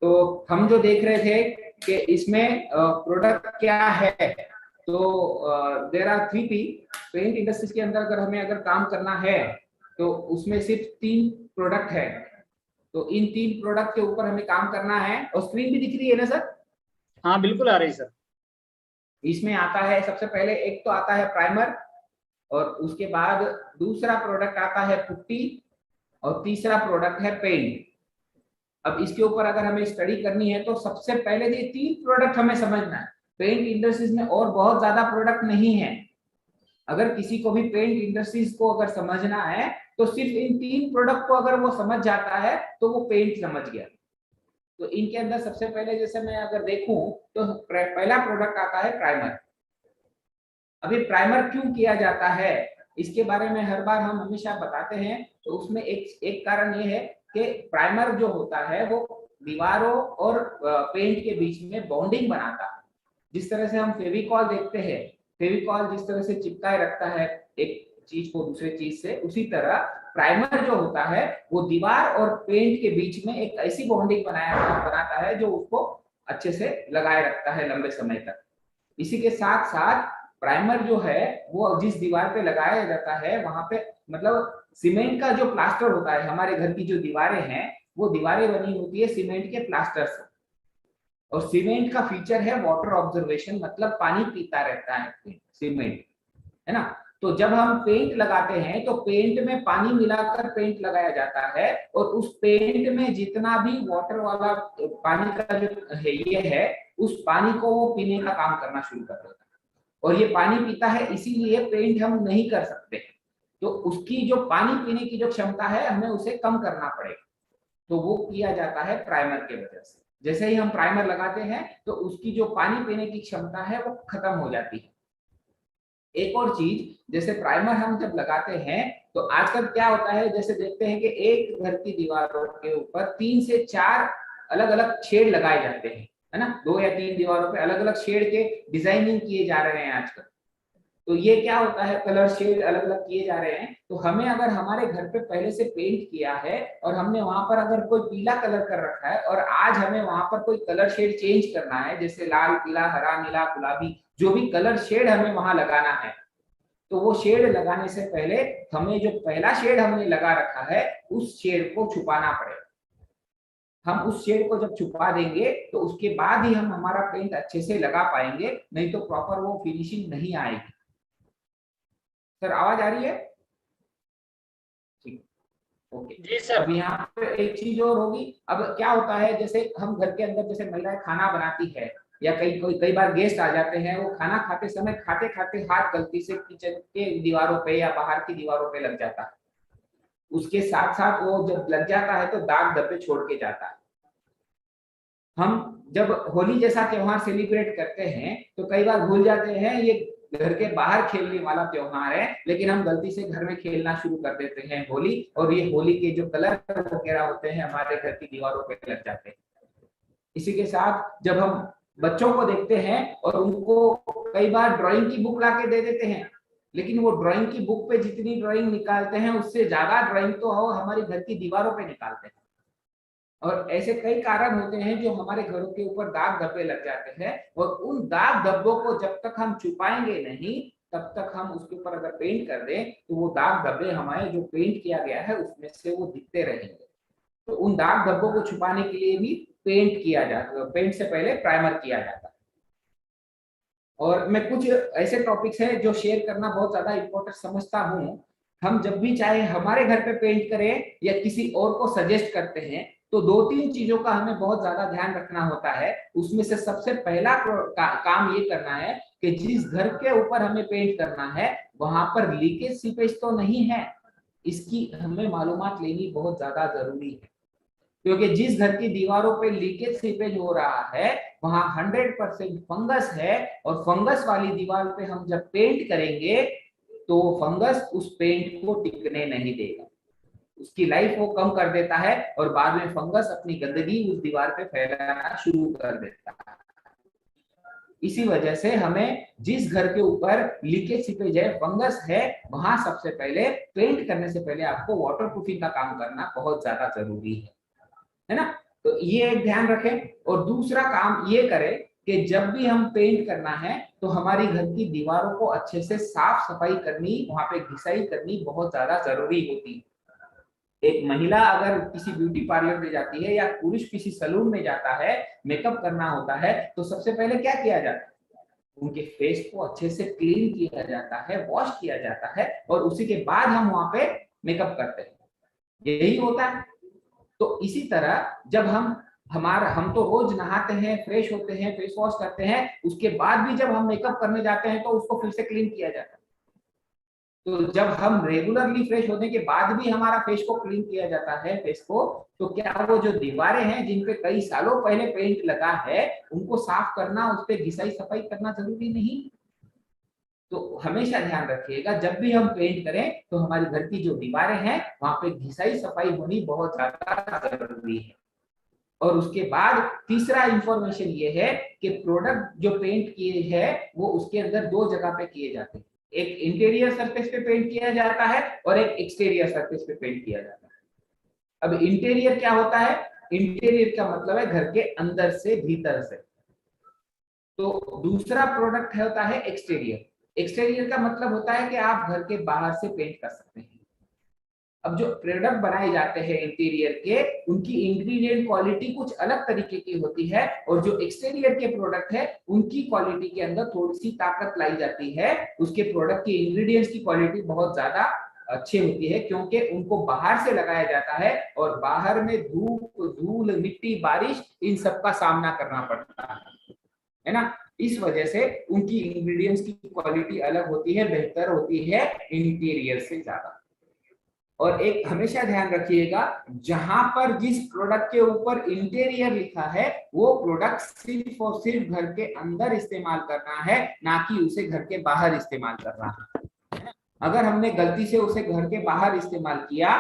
तो हम जो देख रहे थे कि इसमें प्रोडक्ट क्या है, तो there are 3P। Paint industries के अंदर अगर हमें काम करना है तो उसमें सिर्फ 3 प्रोडक्ट है। तो इन 3 प्रोडक्ट के ऊपर हमें काम करना है। और स्क्रीन भी दिख रही है ना सर? हाँ बिल्कुल आ रही सर। इसमें आता है सबसे पहले, एक तो आता है प्राइमर, और उसके बाद दूसरा प्रोडक्ट आता है पुट्टी, और तीसरा प्रोडक्ट है पेंट। अब इसके ऊपर अगर हमें स्टडी करनी है तो सबसे पहले ये 3 प्रोडक्ट हमें समझना है। पेंट इंडस्ट्रीज में और बहुत ज्यादा प्रोडक्ट नहीं है। अगर किसी को भी पेंट इंडस्ट्रीज को अगर समझना है तो सिर्फ इन 3 प्रोडक्ट को अगर वो समझ जाता है तो वो पेंट समझ गया। तो इनके अंदर सबसे पहले जैसे मैं अगर देखूं तो पहला प्रोडक्ट आता है प्राइमर। अभी प्राइमर क्यों किया जाता है इसके बारे में हर बार हम हमेशा बताते हैं। तो उसमें एक कारण ये है कि प्राइमर जो होता है वो दीवारों और पेंट के बीच में बॉन्डिंग बनाता है। जिस तरह से हम फेविकॉल देखते हैं, फेविकॉल जिस तरह से चिपकाए रखता है एक चीज को दूसरे चीज से, उसी तरह प्राइमर जो होता है वो दीवार और पेंट के बीच में एक ऐसी बॉन्डिंग बनाता है जो उसको अच्छे से लगाए रखता है लंबे समय तक। इसी के साथ साथ प्राइमर जो है वो जिस दीवार पे लगाया जाता है वहां पे, मतलब सीमेंट का जो प्लास्टर होता है, हमारे घर की जो दीवारें हैं वो दीवारें बनी होती है सीमेंट के प्लास्टर से। और सीमेंट का फीचर है वाटर ऑब्जर्वेशन, मतलब पानी पीता रहता है सीमेंट, है ना। तो जब हम पेंट लगाते हैं तो पेंट में पानी मिलाकर पेंट लगाया जाता है, और उस पेंट में जितना भी वाटर वाला पानी का जो है ये है, उस पानी को वो पीने का काम करना शुरू कर देता है। और ये पानी पीता है इसीलिए पेंट हम नहीं कर सकते। तो उसकी जो पानी पीने की जो क्षमता है हमें उसे कम करना पड़ेगा। तो वो किया जाता है प्राइमर के वजह से। जैसे ही हम प्राइमर लगाते हैं तो उसकी जो पानी पीने की क्षमता है वो खत्म हो जाती है। एक और चीज, जैसे प्राइमर हम जब लगाते हैं तो आजकल क्या होता है, जैसे देखते हैं कि एक घर की दीवारों के ऊपर 3 से 4 अलग अलग शेड लगाए जाते हैं, है ना। 2 या 3 दीवारों पे अलग अलग शेड के डिजाइनिंग किए जा रहे हैं आजकल। तो ये क्या होता है, कलर शेड अलग अलग किए जा रहे हैं। तो हमें अगर हमारे घर पे पहले से पेंट किया है और हमने वहां पर अगर कोई पीला कलर कर रखा है और आज हमें वहां पर कोई कलर शेड चेंज करना है, जैसे लाल, पीला, हरा, नीला, गुलाबी, जो भी कलर शेड हमें वहां लगाना है, तो वो शेड लगाने से पहले हमें जो पहला शेड हमने लगा रखा है उस शेड को छुपाना पड़ेगा। हम उस शेड को जब छुपा देंगे तो उसके बाद ही हम हमारा पेंट अच्छे से लगा पाएंगे, नहीं तो प्रॉपर वो फिनिशिंग नहीं आएगी। सर आवाज आ रही है? ठीक, ओके। जी सर। अब यहाँ पे एक चीज और होगी। अब क्या होता है, जैसे हम घर के अंदर जैसे महिलाएं खाना बनाती है या कई बार गेस्ट आ जाते हैं, वो खाना खाते समय खाते खाते हाथ गलती से किचन के दीवारों पे या बाहर की दीवारों पे लग जाता है। उसके साथ साथ वो जब लग जाता है तो दाग धब्बे छोड़ के जाता है। हम जब होली जैसा त्योहार सेलिब्रेट करते हैं तो कई बार भूल जाते हैं ये घर के बाहर खेलने वाला त्योहार है, लेकिन हम गलती से घर में खेलना शुरू कर देते हैं होली, और ये होली के जो कलर वगैरह होते हैं हमारे घर की दीवारों पे लग जाते हैं। इसी के साथ जब हम बच्चों को देखते हैं और उनको कई बार ड्राइंग की बुक लाके दे देते हैं, लेकिन वो ड्राइंग की बुक पे जितनी ड्राइंग निकालते हैं उससे ज्यादा ड्राइंग तो वो हमारी घर की दीवारों पे निकालते हैं। और ऐसे कई कारण होते हैं जो हमारे घरों के ऊपर दाग धब्बे लग जाते हैं, और उन दाग धब्बों को जब तक हम छुपाएंगे नहीं तब तक हम उसके ऊपर अगर पेंट कर दें तो वो दाग धब्बे हमारे जो पेंट किया गया है उसमें से वो दिखते रहेंगे। तो उन दाग धब्बों को छुपाने के लिए भी पेंट किया जाता है, पेंट से पहले प्राइमर किया जाता है। और मैं कुछ ऐसे टॉपिक्स हैं जो शेयर करना बहुत ज्यादा इंपॉर्टेंट समझता हूँ। हम जब भी चाहे हमारे घर पे पेंट करें या किसी और को सजेस्ट करते हैं तो 2-3 चीजों का हमें बहुत ज्यादा ध्यान रखना होता है। उसमें से सबसे पहला काम ये करना है कि जिस घर के ऊपर हमें पेंट करना है वहां पर लीकेज सीपेज तो नहीं है, इसकी हमें मालूमात लेनी बहुत ज्यादा जरूरी है। क्योंकि जिस घर की दीवारों पे लीकेज सीपेज हो रहा है वहां 100% फंगस है, और फंगस वाली दीवार पे हम जब पेंट करेंगे तो फंगस उस पेंट को टिकने नहीं देगा, उसकी लाइफ वो कम कर देता है और बाद में फंगस अपनी गंदगी उस दीवार पे फैलाना शुरू कर देता है। इसी वजह से हमें जिस घर के ऊपर लीकेज सीपेज है, फंगस है, वहां सबसे पहले पेंट करने से पहले आपको वाटर प्रूफिंग का काम करना बहुत ज्यादा जरूरी है ना। तो ये एक ध्यान रखें। और दूसरा काम ये करें कि जब भी हम पेंट करना है तो हमारी घर की दीवारों को अच्छे से साफ सफाई करनी, वहां पे घिसाई करनी बहुत ज्यादा जरूरी होती है। एक महिला अगर किसी ब्यूटी पार्लर में जाती है या पुरुष किसी सैलून में जाता है, मेकअप करना होता है, तो सबसे पहले क्या किया जाता है? उनके फेस को अच्छे से क्लीन किया जाता है, वॉश किया जाता है, और उसी के बाद हम वहां पे मेकअप करते हैं। यही होता है। तो इसी तरह जब हम तो रोज नहाते हैं, फ्रेश होते हैं, फेस वॉश करते हैं, उसके बाद भी जब हम मेकअप करने जाते हैं तो उसको फिर से क्लीन किया जाता है। तो जब हम रेगुलरली फ्रेश होने के बाद भी हमारा फेस को क्लीन किया जाता है, फेस को, तो क्या वो जो दीवारें हैं जिन पे कई सालों पहले पेंट लगा है, उनको साफ करना, उस पे घिसाई सफाई करना जरूरी नहीं? तो हमेशा ध्यान रखिएगा, जब भी हम पेंट करें तो हमारी घर की जो दीवारें हैं वहां पे घिसाई सफाई होनी बहुत ज्यादा जरूरी है। और उसके बाद तीसरा इंफॉर्मेशन ये है कि प्रोडक्ट जो पेंट किए हैं वो उसके अंदर दो जगह पे किए जाते हैं। एक इंटीरियर सरफेस पे पेंट किया जाता है और एक एक्सटीरियर सरफेस पे पेंट किया जाता है। अब इंटीरियर क्या होता है? इंटीरियर का मतलब है घर के अंदर से, भीतर से। तो दूसरा प्रोडक्ट होता है एक्सटीरियर। एक्सटीरियर का मतलब होता है कि आप घर के बाहर से पेंट कर सकते हैं। अब जो प्रोडक्ट बनाए जाते हैं इंटीरियर के, उनकी इंग्रेडिएंट क्वालिटी कुछ अलग तरीके की होती है, और जो एक्सटीरियर के प्रोडक्ट है उनकी क्वालिटी के अंदर थोड़ी सी ताकत लाई जाती है। उसके प्रोडक्ट की इंग्रेडिएंट्स की क्वालिटी बहुत ज्यादा अच्छी होती है, क्योंकि उनको बाहर से लगाया जाता है और बाहर में धूप, धूल, मिट्टी, बारिश, इन सब का सामना करना पड़ता है ना। इस वजह से उनकी इंग्रेडिएंट्स की क्वालिटी अलग होती है, बेहतर होती है इंटीरियर से ज्यादा। और एक हमेशा ध्यान रखिएगा, जहां पर जिस प्रोडक्ट के ऊपर इंटीरियर लिखा है वो प्रोडक्ट सिर्फ और सिर्फ घर के अंदर इस्तेमाल करना है, ना कि उसे घर के बाहर इस्तेमाल करना है। अगर हमने गलती से उसे घर के बाहर इस्तेमाल किया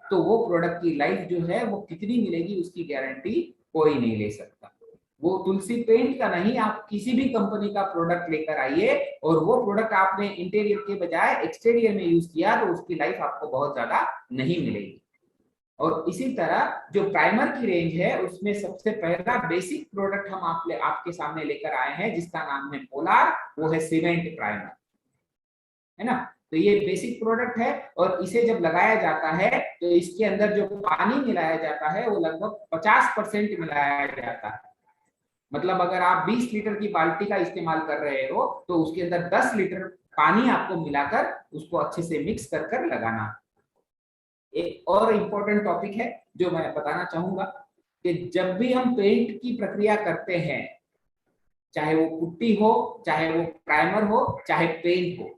तो वो प्रोडक्ट की लाइफ जो है वो कितनी मिलेगी उसकी गारंटी कोई नहीं ले सकता। वो तुलसी पेंट का नहीं, आप किसी भी कंपनी का प्रोडक्ट लेकर आइए और वो प्रोडक्ट आपने इंटीरियर के बजाय एक्सटीरियर में यूज किया तो उसकी लाइफ आपको बहुत ज्यादा नहीं मिलेगी। और इसी तरह जो प्राइमर की रेंज है उसमें सबसे पहला बेसिक प्रोडक्ट हम आपके सामने लेकर आए हैं, जिसका नाम है पोलार। वो है सीमेंट प्राइमर, है ना। तो ये बेसिक प्रोडक्ट है, और इसे जब लगाया जाता है तो इसके अंदर जो पानी मिलाया जाता है वो लगभग 50% मिलाया जाता है। मतलब अगर आप 20 लीटर की बाल्टी का इस्तेमाल कर रहे हो तो उसके अंदर 10 लीटर पानी आपको मिलाकर उसको अच्छे से मिक्स कर कर लगाना। एक और इम्पोर्टेंट टॉपिक है जो मैं बताना चाहूंगा कि जब भी हम पेंट की प्रक्रिया करते हैं, चाहे वो पुट्टी हो, चाहे वो प्राइमर हो, चाहे पेंट हो,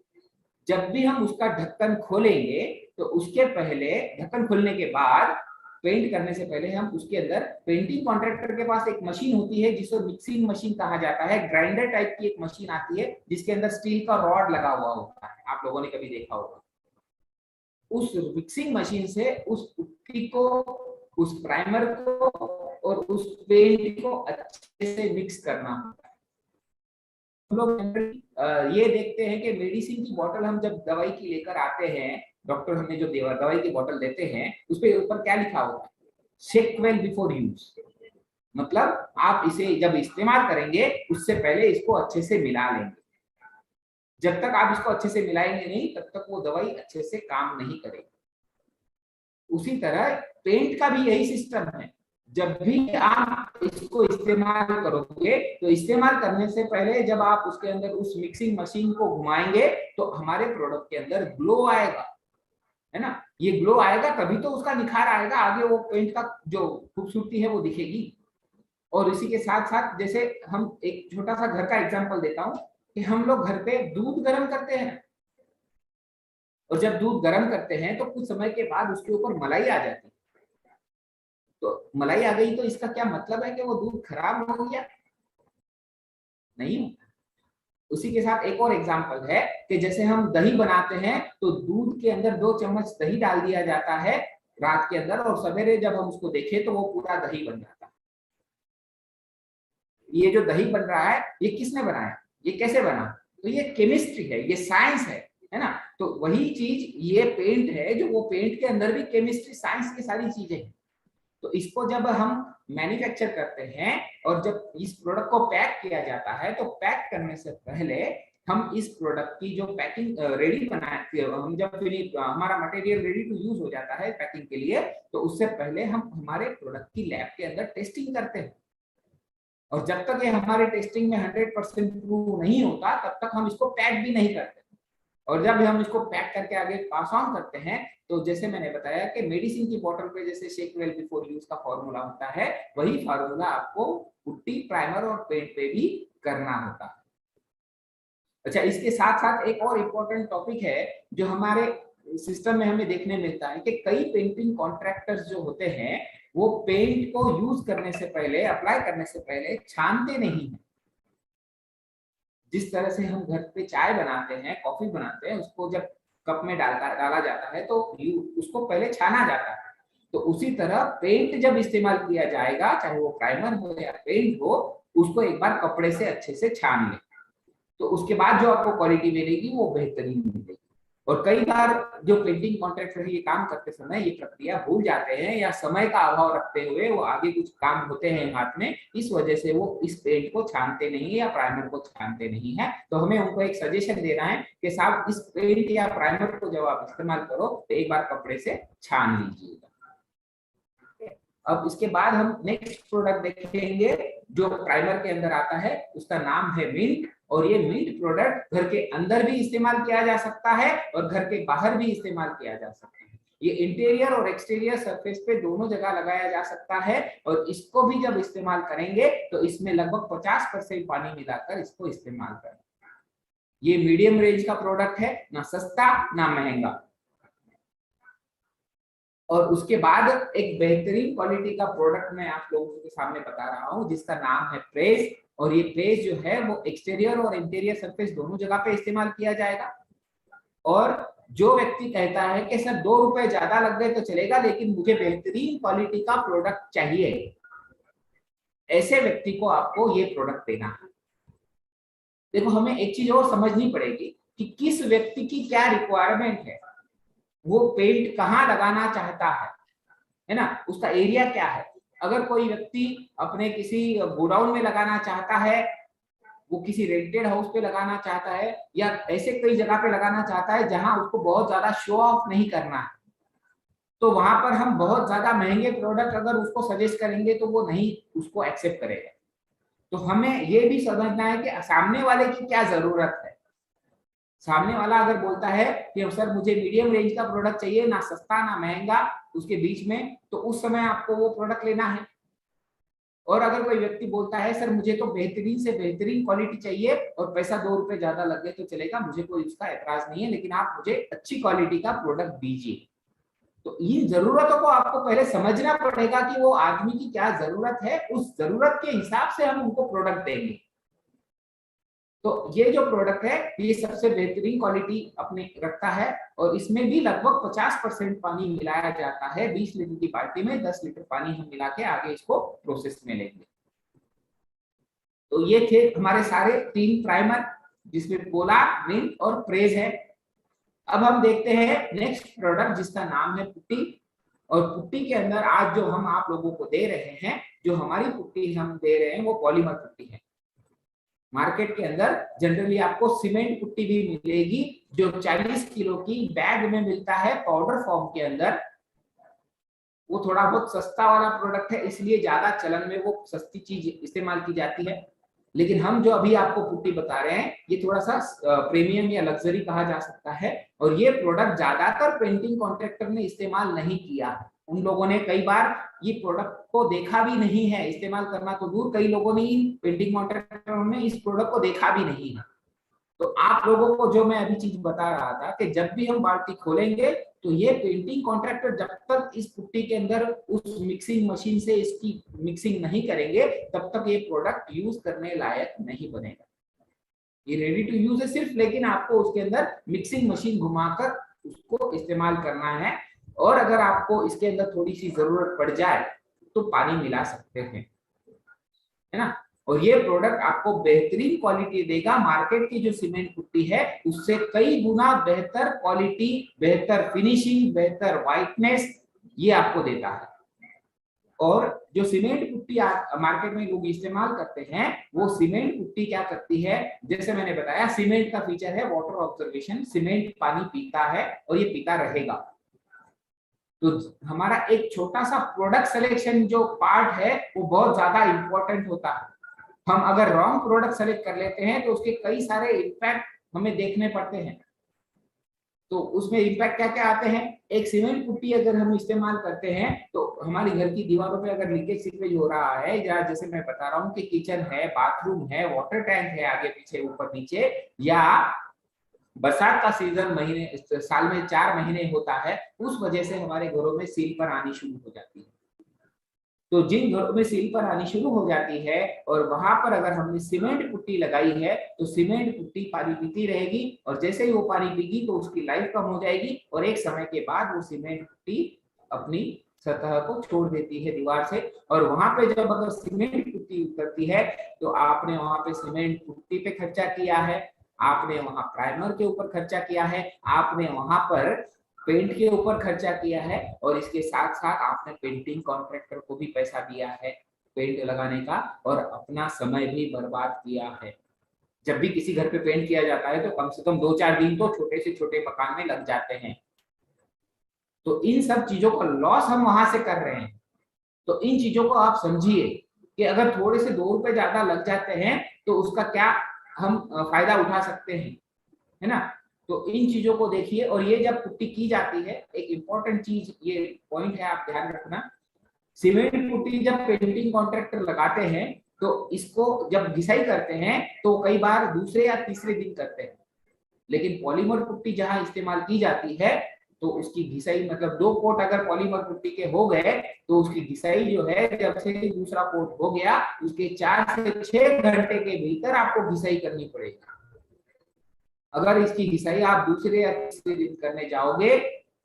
जब भी हम उसका ढक्कन खोलेंगे तो उसके पहले, ढक्कन खोलने के बाद, पेंट करने से पहले हम उसके अंदर, पेंटिंग कॉन्ट्रैक्टर के पास एक मशीन होती है जिसे मिक्सिंग मशीन कहा जाता है। ग्राइंडर टाइप की एक मशीन आती है जिसके अंदर स्टील का रॉड लगा हुआ होता है, आप लोगों ने कभी देखा होगा। उस मिक्सिंग मशीन से उस पुट्टी को, उस प्राइमर को और उस पेंट को अच्छे से मिक्स करना होता है। हम लोग ये देखते हैं कि मेडिसिन की बोतल हम जब दवाई की लेकर आते हैं, डॉक्टर हमें जो दवाई की बोतल देते हैं उस पे ऊपर क्या लिखा होता है? Shake well before use. मतलब आप इसे जब इस्तेमाल करेंगे उससे पहले इसको अच्छे से मिला लेंगे। जब तक आप इसको अच्छे से मिलाएंगे नहीं तब तक वो दवाई अच्छे से काम नहीं करेगी। उसी तरह पेंट का भी यही सिस्टम है। जब भी आप इसको इस्तेमाल करोगे तो इस्तेमाल करने से पहले जब आप उसके अंदर उस मिक्सिंग मशीन को घुमाएंगे तो हमारे प्रोडक्ट के अंदर ग्लो आएगा, है ना। ये ग्लो आएगा तभी तो उसका निखार आएगा, आगे वो पेंट का जो खूबसूरती है वो दिखेगी। और इसी के साथ साथ, जैसे हम एक छोटा सा घर का एग्जांपल देता हूँ कि हम लोग घर पे दूध गर्म करते हैं, और जब दूध गर्म करते हैं तो कुछ समय के बाद उसके ऊपर मलाई आ जाती है। तो मलाई आ गई तो इसका क्या मतलब है कि वो दूध खराब हो गया? नहीं। उसी के साथ एक और एग्जांपल है कि जैसे हम दही बनाते हैं तो दूध के अंदर 2 चम्मच दही डाल दिया जाता है रात के अंदर, और सवेरे जब हम उसको देखें तो वो पूरा दही बन जाता है। ये जो दही बन रहा है ये किसने बनाया, ये कैसे बना? तो ये केमिस्ट्री है, ये साइंस है ना। तो वही चीज ये पेंट है, जो वो पेंट के अंदर भी केमिस्ट्री, साइंस की सारी चीजें हैं। तो इसको जब हम मैन्युफैक्चर करते हैं और जब इस प्रोडक्ट को पैक किया जाता है, तो पैक करने से पहले हम इस प्रोडक्ट की जो पैकिंग रेडी बनाते हैं, हम जब फिर हमारा मटेरियल रेडी टू यूज हो जाता है पैकिंग के लिए, तो उससे पहले हम हमारे प्रोडक्ट की लैब के अंदर टेस्टिंग करते हैं। और जब तक ये हमारे टेस्टिंग में 100% प्रूव नहीं होता, तब तक हम इसको पैक भी नहीं करते। और जब हम इसको पैक करके आगे पास ऑन करते हैं, तो जैसे मैंने बताया कि मेडिसिन की बोतल पे जैसे शेक वेल बिफोर यूज का फॉर्मूला होता है, वही फॉर्मूला आपको पुट्टी, प्राइमर और पेंट पे भी करना होता है। अच्छा, इसके साथ साथ एक और इम्पोर्टेंट टॉपिक है जो हमारे सिस्टम में हमें देखने मिलता है कि कई पेंटिंग कॉन्ट्रैक्टर्स जो होते हैं, वो पेंट को यूज करने से पहले, अप्लाई करने से पहले छानते नहीं है। जिस तरह से हम घर पे चाय बनाते हैं, कॉफी बनाते हैं, उसको जब कप में डाला जाता है तो उसको पहले छाना जाता है। तो उसी तरह पेंट जब इस्तेमाल किया जाएगा, चाहे वो प्राइमर हो या पेंट हो, उसको एक बार कपड़े से अच्छे से छान लें, तो उसके बाद जो आपको क्वालिटी मिलेगी वो बेहतरीन मिलेगी। और कई बार जो पेंटिंग कॉन्ट्रैक्टर ये काम करते समय ये प्रक्रिया भूल जाते हैं, या समय का अभाव रखते हुए वो आगे कुछ काम होते हैं हाथ में, इस वजह से वो इस पेंट को छानते नहीं है या प्राइमर को छानते नहीं है। तो हमें उनको एक सजेशन देना है कि साहब, इस पेंट या प्राइमर को जब आप इस्तेमाल करो तो एक बार कपड़े से छान लीजिएगा। अब इसके बाद हम नेक्स्ट प्रोडक्ट देखेंगे जो प्राइमर के अंदर आता है, उसका नाम है मिंट। और ये मिंट प्रोडक्ट घर के अंदर भी इस्तेमाल किया जा सकता है और घर के बाहर भी इस्तेमाल किया जा सकता है। ये इंटीरियर और एक्सटीरियर सरफेस पे दोनों जगह लगाया जा सकता है। और इसको भी जब इस्तेमाल करेंगे तो इसमें लगभग 50% पानी मिलाकर इसको इस्तेमाल करें। ये मीडियम रेंज का प्रोडक्ट है, ना सस्ता ना महंगा। और उसके बाद एक बेहतरीन क्वालिटी का प्रोडक्ट मैं आप लोगों के सामने बता रहा हूँ, जिसका नाम है प्रेस। और ये प्रेस जो है वो एक्सटीरियर और इंटीरियर सरफेस दोनों जगह पे इस्तेमाल किया जाएगा। और जो व्यक्ति कहता है कि सर 2 रुपए ज्यादा लग गए तो चलेगा, लेकिन मुझे बेहतरीन क्वालिटी का प्रोडक्ट चाहिए, ऐसे व्यक्ति को आपको ये प्रोडक्ट देना है। देखो, हमें एक चीज और समझनी पड़ेगी कि किस व्यक्ति की क्या रिक्वायरमेंट है, वो पेंट कहाँ लगाना चाहता है ना, उसका एरिया क्या है। अगर कोई व्यक्ति अपने किसी गोडाउन में लगाना चाहता है, वो किसी रेंटेड हाउस पे लगाना चाहता है, या ऐसे कई जगह पे लगाना चाहता है जहां उसको बहुत ज्यादा शो ऑफ नहीं करना है, तो वहां पर हम बहुत ज्यादा महंगे प्रोडक्ट अगर उसको सजेस्ट करेंगे तो वो नहीं उसको एक्सेप्ट करेगा। तो हमें ये भी समझना है कि सामने वाले की क्या जरूरत है। सामने वाला अगर बोलता है कि सर मुझे मीडियम रेंज का प्रोडक्ट चाहिए, ना सस्ता ना महंगा, उसके बीच में, तो उस समय आपको वो प्रोडक्ट लेना है। और अगर कोई व्यक्ति बोलता है सर मुझे तो बेहतरीन से बेहतरीन क्वालिटी चाहिए और पैसा 2 रुपए ज्यादा लग गए तो चलेगा, मुझे कोई उसका एतराज नहीं है, लेकिन आप मुझे अच्छी क्वालिटी का प्रोडक्ट दीजिए। तो इन जरूरतों को आपको पहले समझना पड़ेगा कि वो आदमी की क्या जरूरत है, उस जरूरत के हिसाब से हम उनको प्रोडक्ट देंगे। तो ये जो प्रोडक्ट है ये सबसे बेहतरीन क्वालिटी अपने रखता है, और इसमें भी लगभग 50% पानी मिलाया जाता है। 20 लीटर की बाल्टी में 10 लीटर पानी हम मिला के आगे इसको प्रोसेस में लेंगे। तो ये थे हमारे सारे 3 प्राइमर, जिसमें पोला, मिंट और प्रेस है। अब हम देखते हैं नेक्स्ट प्रोडक्ट, जिसका नाम है पुट्टी। और पुट्टी के अंदर आज जो हम आप लोगों को दे रहे हैं, जो हमारी पुट्टी हम दे रहे हैं वो पॉलीमर पुट्टी है। मार्केट के अंदर जनरली आपको सीमेंट पुट्टी भी मिलेगी, जो 40 किलो की बैग में मिलता है पाउडर फॉर्म के अंदर। वो थोड़ा बहुत सस्ता वाला प्रोडक्ट है, इसलिए ज्यादा चलन में वो सस्ती चीज इस्तेमाल की जाती है। लेकिन हम जो अभी आपको पुट्टी बता रहे हैं, ये थोड़ा सा प्रीमियम या लग्जरी कहा जा सकता है। और ये प्रोडक्ट ज्यादातर पेंटिंग कॉन्ट्रैक्टर ने इस्तेमाल नहीं किया है। उन लोगों ने कई बार ये प्रोडक्ट को देखा भी नहीं है, इस्तेमाल करना तो दूर, कई लोगों ने, पेंटिंग कॉन्ट्रैक्टरों ने इस प्रोडक्ट को देखा भी नहीं है। तो आप लोगों को जो मैं अभी चीज बता रहा था कि जब भी हम बाल्टी खोलेंगे तो ये पेंटिंग कॉन्ट्रैक्टर जब तक इस पुट्टी के अंदर उस मिक्सिंग मशीन से इसकी मिक्सिंग नहीं करेंगे, तब तक ये प्रोडक्ट यूज करने लायक नहीं बनेगा। ये रेडी टू यूज है सिर्फ, लेकिन आपको उसके अंदर मिक्सिंग मशीन घुमाकर उसको इस्तेमाल करना है। और अगर आपको इसके अंदर थोड़ी सी जरूरत पड़ जाए तो पानी मिला सकते हैं, है ना। और ये प्रोडक्ट आपको बेहतरीन क्वालिटी देगा। मार्केट की जो सीमेंट पुट्टी है उससे कई गुना बेहतर क्वालिटी, बेहतर फिनिशिंग, बेहतर व्हाइटनेस ये आपको देता है। और जो सीमेंट पुट्टी मार्केट में लोग इस्तेमाल करते हैं, वो सीमेंट पुट्टी क्या करती है, जैसे मैंने बताया सीमेंट का फीचर है वाटर ऑब्जर्वेशन, सीमेंट पानी पीता है और ये पीता रहेगा। तो हमारा एक छोटा सा प्रोडक्ट सिलेक्शन जो पार्ट है वो बहुत ज्यादा इंपॉर्टेंट होता है। हम अगर रॉन्ग प्रोडक्ट सेलेक्ट कर लेते हैं तो उसके कई सारे इम्पैक्ट हमें देखने पड़ते हैं। तो उसमें इम्पैक्ट क्या क्या आते हैं, एक सीमेंट पुट्टी अगर हम इस्तेमाल करते हैं तो हमारी घर की दीवारों पे अगर लीकेज सीवेज हो रहा है, या जैसे मैं बता रहा हूँ कि किचन है, बाथरूम है, वाटर टैंक है आगे पीछे ऊपर नीचे, या बरसात का सीजन महीने साल में 4 महीने होता है, उस वजह से हमारे घरों में सील पर आनी शुरू हो जाती है। तो जिन घरों में सील पर आनी शुरू हो जाती है और वहां पर अगर हमने सीमेंट पुट्टी लगाई है तो सीमेंट पुट्टी पानी पीती रहेगी, और जैसे ही वो पानी पीगी तो उसकी लाइफ कम हो जाएगी और एक समय के बाद वो सीमेंट पुट्टी अपनी सतह को छोड़ देती है दीवार से। और वहां पे जब अगर सीमेंट पुट्टी उतरती है तो आपने वहां पे सीमेंट पुट्टी पे खर्चा किया है, आपने वहां प्राइमर के ऊपर खर्चा किया है, आपने वहां पर पेंट के ऊपर खर्चा किया है, और इसके साथ साथ आपने पेंटिंग कॉन्ट्रैक्टर को भी पैसा दिया है पेंट लगाने का, और अपना समय भी बर्बाद किया है। जब भी किसी घर पे पेंट किया जाता है तो कम से कम 2-4 दिन तो छोटे से छोटे मकान में लग जाते हैं। तो इन सब चीजों का लॉस हम वहां से कर रहे हैं। तो इन चीजों को आप समझिए कि अगर थोड़े से 2 रुपए ज्यादा लग जाते हैं तो उसका क्या हम फायदा उठा सकते हैं, है ना। तो इन चीजों को देखिए। और ये जब पुट्टी की जाती है, एक इंपॉर्टेंट चीज ये पॉइंट है, आप ध्यान रखना, सीमेंट पुट्टी जब पेंटिंग कॉन्ट्रैक्टर लगाते हैं तो इसको जब घिसाई करते हैं तो कई बार दूसरे या तीसरे दिन करते हैं, लेकिन पॉलीमर पुट्टी जहां इस्तेमाल की जाती है तो उसकी घिसाई मतलब 2 कोट अगर पॉलीमर पुट्टी के हो गए तो उसकी घिसाई जो है, जब से दूसरा कोट हो गया उसके 4 से 6 घंटे के भीतर आपको घिसाई करनी पड़ेगी। अगर इसकी घिसाई आप दूसरे या तीसरे दिन करने जाओगे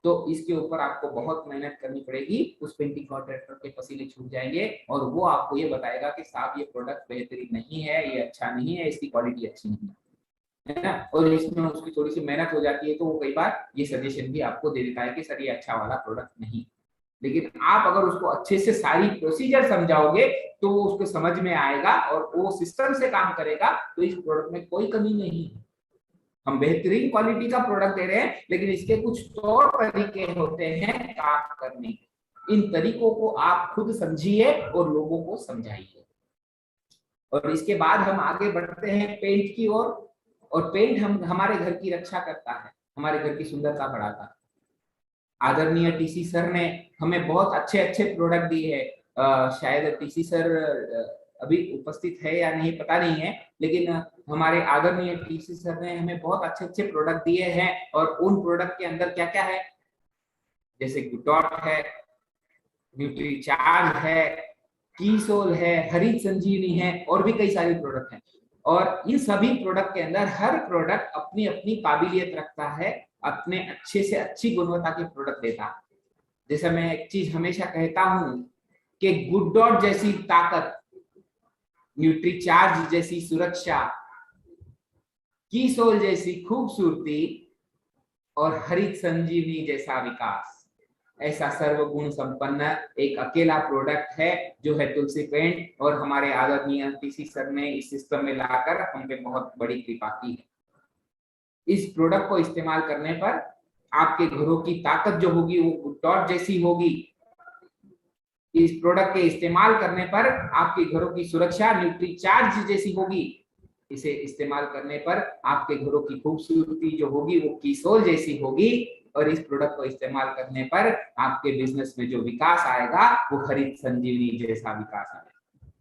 तो इसके ऊपर आपको बहुत मेहनत करनी पड़ेगी, उस पेंटिंग कॉन्ट्रैक्टर के पसीने छूट जाएंगे और वो आपको ये बताएगा कि साहब ये प्रोडक्ट बेहतरीन नहीं है, ये अच्छा नहीं है, इसकी क्वालिटी अच्छी नहीं है ना। और इसमें उसकी थोड़ी सी मेहनत हो जाती है तो वो कई बार ये सजेशन भी आपको दे देता है कि सर ये अच्छा वाला प्रोडक्ट नहीं। लेकिन आप अगर उसको अच्छे से सारी प्रोसीजर समझाओगे तो वो उसको समझ में आएगा और वो सिस्टम से काम करेगा, तो इस प्रोडक्ट में कोई कमी नहीं है। हम बेहतरीन क्वालिटी का प्रोडक्ट दे रहे हैं लेकिन इसके कुछ तौर तरीके होते हैं काम करने के। इन तरीकों को आप खुद समझिए और लोगों को समझाइए। और इसके बाद हम आगे बढ़ते हैं पेंट की ओर। और पेंट हम हमारे घर की रक्षा करता है, हमारे घर की सुंदरता बढ़ाता है। आदरणीय टीसी सर ने हमें बहुत अच्छे अच्छे प्रोडक्ट दिए हैं। शायद टीसी सर अभी उपस्थित है या नहीं पता नहीं है, लेकिन हमारे आदरणीय टीसी सर ने हमें बहुत अच्छे अच्छे प्रोडक्ट दिए हैं। और उन प्रोडक्ट के अंदर क्या क्या है, जैसे गुडडॉट है, न्यूट्रीचार्ज है, कीसोल है, हरित संजीवनी है, और भी कई सारे प्रोडक्ट हैं। और इन सभी प्रोडक्ट के अंदर हर प्रोडक्ट अपनी अपनी काबिलियत रखता है, अपने अच्छे से अच्छी गुणवत्ता के प्रोडक्ट देता है। जैसे मैं एक चीज हमेशा कहता हूं कि गुडडॉट जैसी ताकत, न्यूट्रीचार्ज जैसी सुरक्षा, कीसोल जैसी खूबसूरती और हरित संजीवनी जैसा विकास, ऐसा सर्वगुण संपन्न एक अकेला प्रोडक्ट है जो है तुलसी पेंट। और हमारे आदरणीय टीसी सर ने इस सिस्टम में लाकर हम पे बहुत बड़ी कृपा की है। इस प्रोडक्ट को इस्तेमाल करने पर आपके घरों की ताकत जो होगी वो गुडडॉट जैसी होगी। इस प्रोडक्ट के इस्तेमाल करने पर आपके घरों की सुरक्षा न्यूट्रीचार्ज जैसी होगी। इसे इस्तेमाल करने पर आपके घरों की खूबसूरती जो होगी वो कीसोल जैसी होगी। और इस प्रोडक्ट को इस्तेमाल करने पर आपके बिजनेस में जो विकास आएगा वो हरित संजीवनी जैसा विकास आएगा।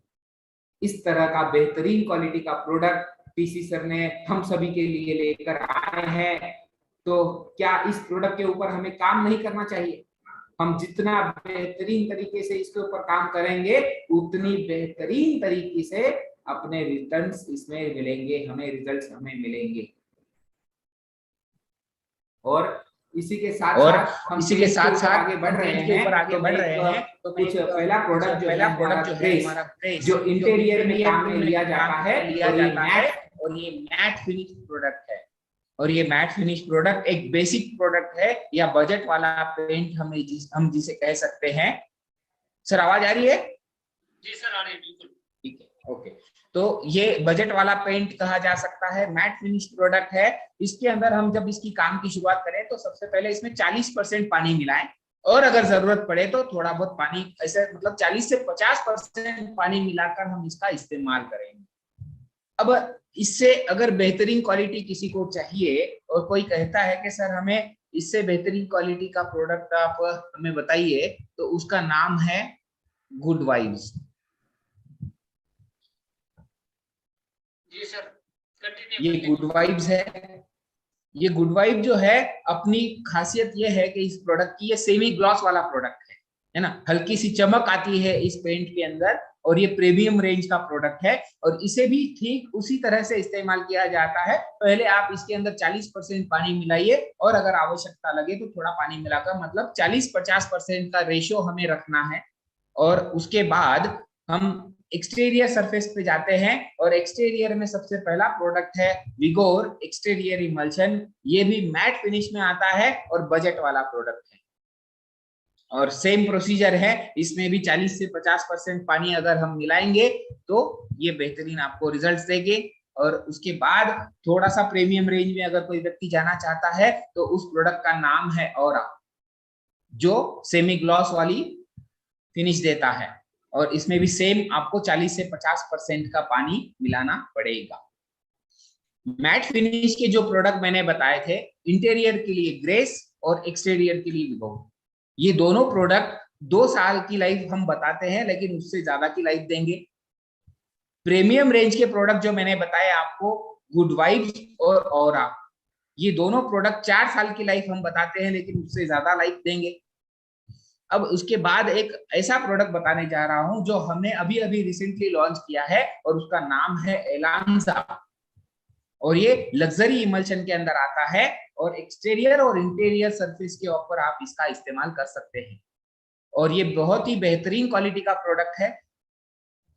इस तरह का बेहतरीन क्वालिटी का प्रोडक्ट टीसी सर ने हम सभी के लिए लेकर आए हैं। तो क्या इस प्रोडक्ट के ऊपर हमें काम नहीं करना चाहिए? हम जितना बेहतरीन तरीके से इसके ऊपर काम करेंगे उतनी बेहतरीन तरीके से अपने रिटर्न्स इसमें मिलेंगे, हमें रिजल्ट्स हमें मिलेंगे। और इसी के साथ साथ आगे बढ़ रहे हैं। तो कुछ पहला प्रोडक्ट जो है हमारा प्रेस, जो इंटीरियर में काम में लिया जाता है, और ये मैट फिनिश प्रोडक्ट है। और ये मैट फिनिश प्रोडक्ट एक बेसिक प्रोडक्ट है या बजट वाला पेंट हम जिसे कह सकते हैं। सर आवाज आ रही है? जी सर, आ रही है, बिल्कुल ठीक है, ओके। तो ये बजट वाला पेंट कहा जा सकता है, मैट फिनिश प्रोडक्ट है। इसके अंदर हम जब इसकी काम की शुरुआत करें तो सबसे पहले इसमें 40% पानी मिलाएं, और अगर जरूरत पड़े तो थोड़ा बहुत पानी, ऐसे मतलब 40 से 50% पानी मिलाकर हम इसका इस्तेमाल करेंगे। अब इससे अगर बेहतरीन क्वालिटी किसी को चाहिए और कोई कहता है कि सर हमें इससे बेहतरीन क्वालिटी का प्रोडक्ट आप हमें बताइए, तो उसका नाम है गुड वाइब्स। जी सर, कंटिन्यू ये गुड वाइब्स है। ये गुड वाइब जो है, अपनी खासियत ये है कि इस प्रोडक्ट की, ये सेमी ग्लॉस वाला प्रोडक्ट है ना, हल्की सी चमक आती है इस पेंट के अंदर, और ये प्रीमियम रेंज का प्रोडक्ट है। और इसे भी ठीक उसी तरह से इस्तेमाल किया जाता है। पहले आप इसके अंदर 40% पानी मिलाइए, और अगर आवश्यकता लगे तो थोड़ा पानी मिलाकर, मतलब 40-50% का रेशियो हमें रखना है। और उसके बाद हम एक्सटीरियर सरफेस पे जाते हैं, और एक्सटीरियर में सबसे पहला प्रोडक्ट है विगोर एक्सटीरियर इमल्शन। ये भी मैट फिनिश में आता है और बजट वाला प्रोडक्ट है, और सेम प्रोसीजर है। इसमें भी 40 से 50% पानी अगर हम मिलाएंगे तो ये बेहतरीन आपको रिजल्ट्स देंगे। और उसके बाद थोड़ा सा प्रीमियम रेंज में अगर कोई व्यक्ति जाना चाहता है तो उस प्रोडक्ट का नाम है ऑरा, जो सेमी ग्लॉस वाली फिनिश देता है। और इसमें भी सेम आपको 40 से 50% का पानी मिलाना पड़ेगा। मैट फिनिश के जो प्रोडक्ट मैंने बताए थे, इंटीरियर के लिए ग्रेस और एक्सटीरियर के लिए विगो, ये दोनों प्रोडक्ट 2 साल की लाइफ हम बताते हैं, लेकिन उससे ज्यादा की लाइफ देंगे। प्रीमियम रेंज के प्रोडक्ट जो मैंने बताए आपको, गुड वाइब्स और ऑरा, ये दोनों प्रोडक्ट 4 साल की लाइफ हम बताते हैं, लेकिन उससे ज्यादा लाइफ देंगे। अब उसके बाद एक ऐसा प्रोडक्ट बताने जा रहा हूं जो हमने अभी अभी रिसेंटली लॉन्च किया है, और उसका नाम है एलांजा। और ये लग्जरी इमल्शन के अंदर आता है, और एक्सटीरियर और इंटीरियर सरफेस के ऊपर आप इसका इस्तेमाल कर सकते हैं। और ये बहुत ही बेहतरीन क्वालिटी का प्रोडक्ट है।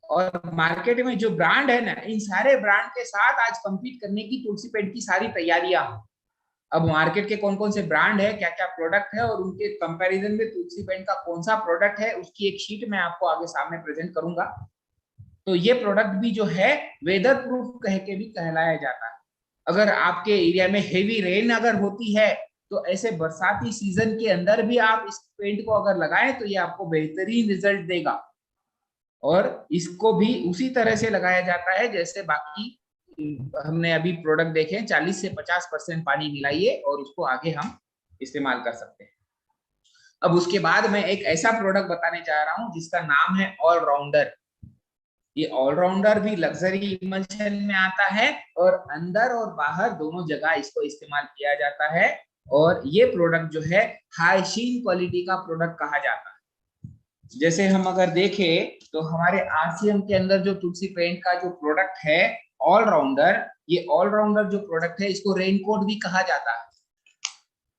और मार्केट में जो ब्रांड है ना, इन सारे ब्रांड के साथ आज कंपीट करने की तुलसी पेंट की सारी तैयारियां। अब मार्केट के कौन कौन से ब्रांड है, क्या क्या प्रोडक्ट है, और उनके कंपैरिजन में तुलसी पेंट का कौन सा प्रोडक्ट है, उसकी एक शीट मैं आपको आगे सामने प्रेजेंट करूंगा। तो ये प्रोडक्ट भी जो है वेदर प्रूफ कह के भी कहलाया जाता है। अगर आपके एरिया में हेवी रेन अगर होती है, तो ऐसे बरसाती सीजन के अंदर भी आप इस पेंट को अगर लगाएं तो ये आपको बेहतरीन रिजल्ट देगा। और इसको भी उसी तरह से लगाया जाता है जैसे बाकी हमने अभी प्रोडक्ट देखे, 40 से 50% पानी मिलाइए और उसको आगे हम इस्तेमाल कर सकते हैं। अब उसके बाद मैं एक ऐसा प्रोडक्ट बताने जा रहा हूं जिसका नाम है ऑलराउंडर। ये ऑलराउंडर भी लग्जरी इमल्शन में आता है, और अंदर और बाहर दोनों जगह इसको इस्तेमाल किया जाता है। और ये प्रोडक्ट जो है हाइजीन क्वालिटी का प्रोडक्ट कहा जाता है। जैसे हम अगर देखें तो हमारे आरसीएम के अंदर जो तुलसी पेंट का जो प्रोडक्ट है ऑलराउंडर, ये ऑलराउंडर जो प्रोडक्ट है, इसको रेनकोट भी कहा जाता है।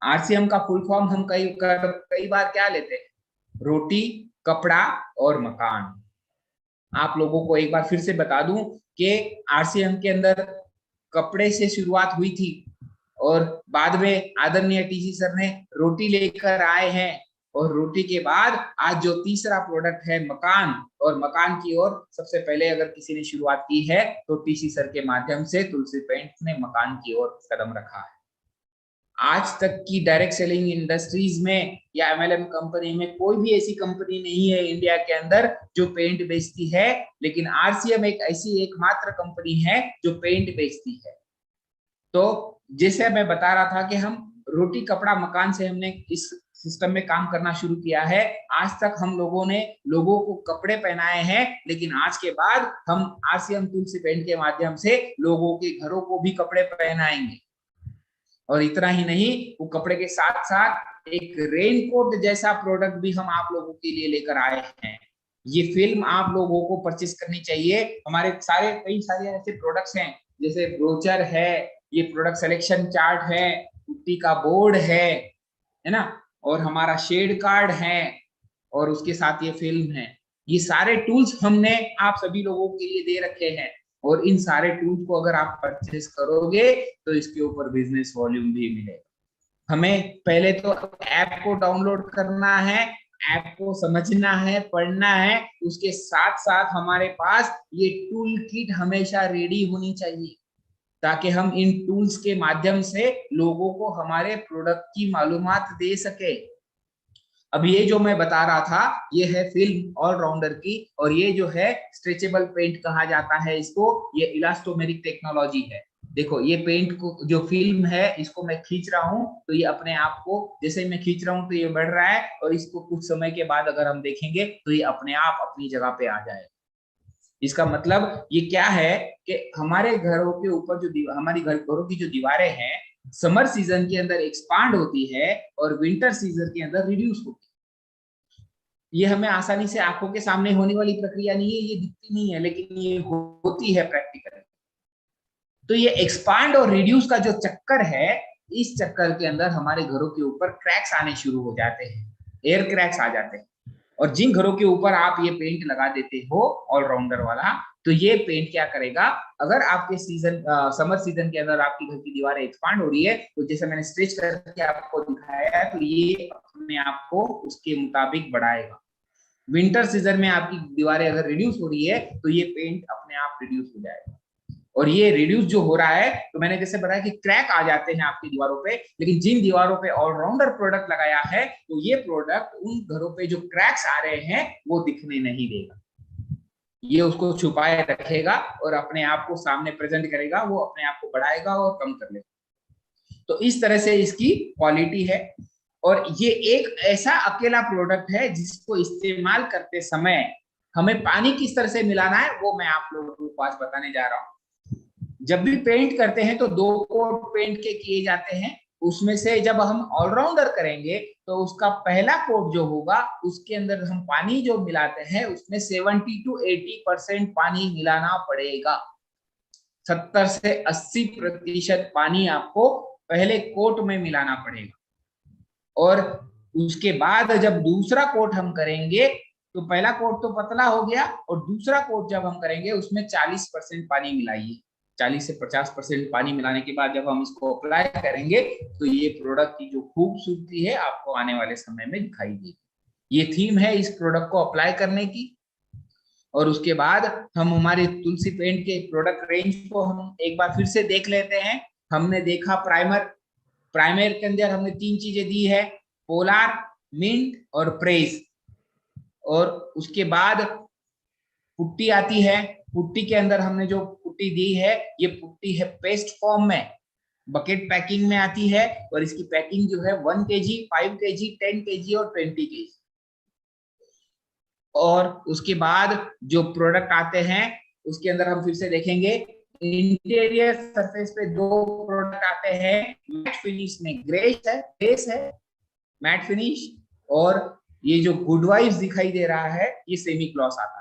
आरसीएम का फुल फॉर्म हम कई बार क्या लेते हैं, रोटी, कपड़ा और मकान। आप लोगों को एक बार फिर से बता दूं कि आरसीएम के अंदर कपड़े से शुरुआत हुई थी, और बाद में आदरणीय टीसी सर ने रोटी लेकर आए हैं, और रोटी के बाद आज जो तीसरा प्रोडक्ट है मकान, और मकान की ओर सबसे पहले अगर किसी ने शुरुआत की है तो टीसी सर के माध्यम से तुलसी पेंट ने मकान की ओर कदम रखा है। आज तक की डायरेक्ट सेलिंग इंडस्ट्रीज में या एमएलएम कंपनी में कोई भी ऐसी कंपनी नहीं है इंडिया के अंदर जो पेंट बेचती है, लेकिन आरसीएम एक ऐसी एकमात्र कंपनी है जो पेंट बेचती है। तो जैसे मैं बता रहा था कि हम रोटी, कपड़ा, मकान से हमने इस सिस्टम में काम करना शुरू किया है। आज तक हम लोगों ने लोगों को कपड़े पहनाए हैं, लेकिन आज के बाद हम आरसीएम तुलसी पेंट के माध्यम से लोगों के घरों को भी कपड़े पहनाएंगे। और इतना ही नहीं, वो कपड़े के साथ साथ एक रेनकोट जैसा प्रोडक्ट भी हम आप लोगों के लिए लेकर आए हैं। ये फिल्म आप लोगों को परचेस करनी चाहिए। हमारे कई सारे ऐसे प्रोडक्ट्स हैं, जैसे ब्रोचर है, ये प्रोडक्ट सिलेक्शन चार्ट है, पुट्टी का बोर्ड है ना, और हमारा शेड कार्ड है, और उसके साथ ये फिल्म है। ये सारे टूल्स हमने आप सभी लोगों के लिए दे रखे हैं, और इन सारे टूल्स को अगर आप परचेस करोगे तो इसके ऊपर बिजनेस वॉल्यूम भी मिलेगा। हमें पहले तो ऐप को डाउनलोड करना है, ऐप को समझना है, पढ़ना है, उसके साथ साथ हमारे पास ये टूल किट हमेशा रेडी होनी चाहिए, ताकि हम इन टूल्स के माध्यम से लोगों को हमारे प्रोडक्ट की मालूमात दे सके। अब ये जो मैं बता रहा था ये है फिल्म ऑलराउंडर की, और ये जो है स्ट्रेचेबल पेंट कहा जाता है इसको, ये इलास्टोमेरिक टेक्नोलॉजी है। देखो ये पेंट को जो फिल्म है इसको मैं खींच रहा हूं तो ये अपने आप को, जैसे मैं खींच रहा हूं तो ये बढ़ रहा है, और इसको कुछ समय के बाद अगर हम देखेंगे तो ये अपने आप अपनी जगह पे आ जाएगा। इसका मतलब ये क्या है कि हमारे घरों के ऊपर जो हमारी घरों की जो दीवारें हैं समर सीजन के अंदर एक्सपांड होती है और विंटर सीजन के अंदर रिड्यूस होती है। ये हमें आसानी से आंखों के सामने होने वाली प्रक्रिया नहीं है, ये दिखती नहीं है, लेकिन ये होती है प्रैक्टिकली। तो ये एक्सपांड और रिड्यूस का जो चक्कर है, इस चक्कर के अंदर हमारे घरों के ऊपर क्रैक्स आने शुरू हो जाते हैं, एयर क्रैक्स आ जाते हैं। और जिन घरों के ऊपर आप ये पेंट लगा देते हो ऑलराउंडर वाला, तो ये पेंट क्या करेगा, अगर आपके समर सीजन के अंदर आपकी घर की दीवारें एक्सपांड हो रही है, तो जैसे मैंने स्ट्रेच करके आपको दिखाया, तो ये अपने आप को उसके मुताबिक बढ़ाएगा। विंटर सीजन में आपकी दीवारें अगर रिड्यूस हो रही है तो ये पेंट अपने आप रिड्यूस हो जाएगा। और ये रिड्यूस जो हो रहा है, तो मैंने जैसे बताया कि क्रैक आ जाते हैं आपकी दीवारों पे, लेकिन जिन दीवारों पे ऑलराउंडर प्रोडक्ट लगाया है, तो ये प्रोडक्ट उन घरों पे जो क्रैक्स आ रहे हैं वो दिखने नहीं देगा, ये उसको छुपाए रखेगा और अपने आप को सामने प्रेजेंट करेगा, वो अपने आप को बढ़ाएगा और कम कर लेगा। तो इस तरह से इसकी क्वालिटी है। और ये एक ऐसा अकेला प्रोडक्ट है जिसको इस्तेमाल करते समय हमें पानी किस तरह से मिलाना है वो मैं आप लोगों को आज बताने जा रहा हूँ। जब भी पेंट करते हैं तो 2 कोट पेंट के किए जाते हैं, उसमें से जब हम ऑलराउंडर करेंगे तो उसका पहला कोट जो होगा उसके अंदर हम पानी जो मिलाते हैं उसमें 70 to 80% पानी मिलाना पड़ेगा। 70 से 80% पानी आपको पहले कोट में मिलाना पड़ेगा। और उसके बाद जब दूसरा कोट हम करेंगे तो पहला कोट तो पतला हो गया, और दूसरा कोट जब हम करेंगे उसमें 40% पानी मिलाइए। 40 से 50% पानी मिलाने के बाद जब हम इसको अप्लाई करेंगे तो ये प्रोडक्ट की जो खूबसूरती है आपको आने वाले समय में दिखाई देगी। ये थीम है इस प्रोडक्ट को अप्लाई करने की। और उसके बाद हम हमारे तुलसी पेंट के प्रोडक्ट रेंज को हम एक बार फिर से देख लेते हैं। हमने देखा प्राइमर के अंदर हमने 3 चीजें दी है, पोलार, मिंट और प्रेस। और उसके बाद पुट्टी आती है। पुट्टी के अंदर हमने जो पुट्टी दी है ये पुट्टी है पेस्ट फॉर्म में, बकेट पैकिंग में आती है, और इसकी पैकिंग जो है 1 kg, 5 kg, 10 kg और 20 kg। और उसके बाद जो प्रोडक्ट आते हैं उसके अंदर हम फिर से देखेंगे, इंटीरियर सरफेस पे 2 प्रोडक्ट आते हैं, मैट फिनिश में ग्रेस है मैट फिनिश, और ये जो गुड वाइब्स दिखाई दे रहा है ये सेमी ग्लॉस आता है।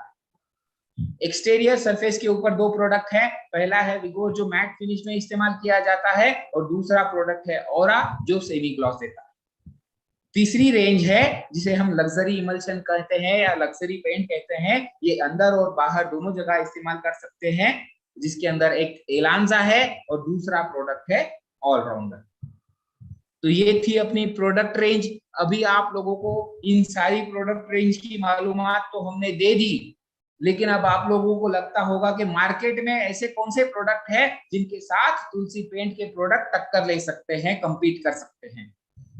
एक्सटीरियर सरफेस के ऊपर 2 प्रोडक्ट है, पहला है विगोर जो मैट फिनिश में इस्तेमाल किया जाता है, और दूसरा प्रोडक्ट है ऑरा जो सेमी ग्लॉस देता है। तीसरी रेंज है जिसे हम लग्जरी इमल्शन कहते हैं या लग्जरी पेंट कहते हैं, ये अंदर और बाहर दोनों जगह इस्तेमाल कर सकते हैं, जिसके अंदर एक एलांजा है और दूसरा प्रोडक्ट है ऑलराउंडर। तो ये थी अपनी प्रोडक्ट रेंज। अभी आप लोगों को इन सारी प्रोडक्ट रेंज की मालूमात तो हमने दे दी, लेकिन अब आप लोगों को लगता होगा कि मार्केट में ऐसे कौन से प्रोडक्ट है जिनके साथ तुलसी पेंट के प्रोडक्ट टक्कर ले सकते हैं, कंपीट कर सकते हैं।